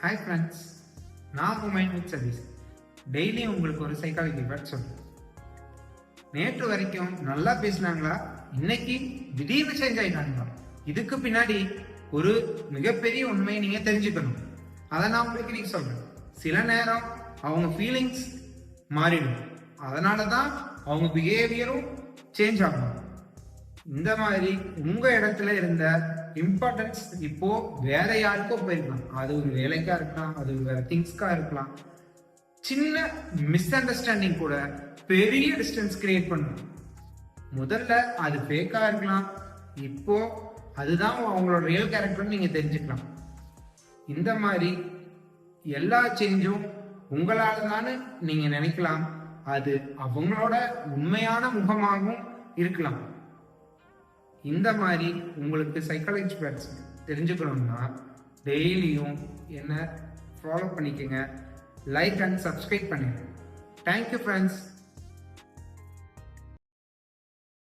Hi friends, நான் உங்கள் mind with Satish. Daily உங்களுக்கு ஒரு சைக்காலஜி வேர்ட் சொல்கிறேன். நேற்று வரைக்கும் நல்லா பேசினாங்களா, இன்னைக்கு திடீர்னு சேஞ்ச் ஆயிட்டாங்களா? இதுக்கு பின்னாடி ஒரு மிகப்பெரிய உண்மையை நீங்கள் தெரிஞ்சுக்கணும். அதை நான் உங்களுக்கு இன்னைக்கு சொல்கிறேன். சில நேரம் அவங்க ஃபீலிங்ஸ் மாறிடும், அதனால தான் அவங்க பிஹேவியரும் சேஞ்ச் ஆகும். இந்த மாதிரி உங்க இடத்துல இருந்த இம்பார்ட்டன்ஸ் இப்போ வேற யாருக்கோ போயிருக்கலாம். அது ஒரு வேலைக்கா இருக்கலாம், அது வேற திங்ஸ்க்கா இருக்கலாம். சின்ன மிஸ் அண்டர்ஸ்டாண்டிங் கூட பெரிய டிஸ்டன்ஸ் கிரியேட் பண்ணும். முதல்ல அது ஃபேக்கா இருக்கலாம், இப்போ அதுதான் அவங்களோட ரியல் கேரக்டர்னு நீங்க தெரிஞ்சுக்கலாம். இந்த மாதிரி எல்லா சேஞ்சும் உங்களால தானே நீங்க நினைக்கலாம், அது அவங்களோட உண்மையான முகமாகவும் இருக்கலாம். இந்த மாதிரி உங்களுக்கு சைக்காலஜி வேர்ட்ஸ் தெரிஞ்சுக்கணும்னா டெய்லியும் என்ன ஃபாலோ பண்ணிக்கோங்க, லைக் அண்ட் சப்ஸ்கிரைப் பண்ணுங்க. Thank you friends.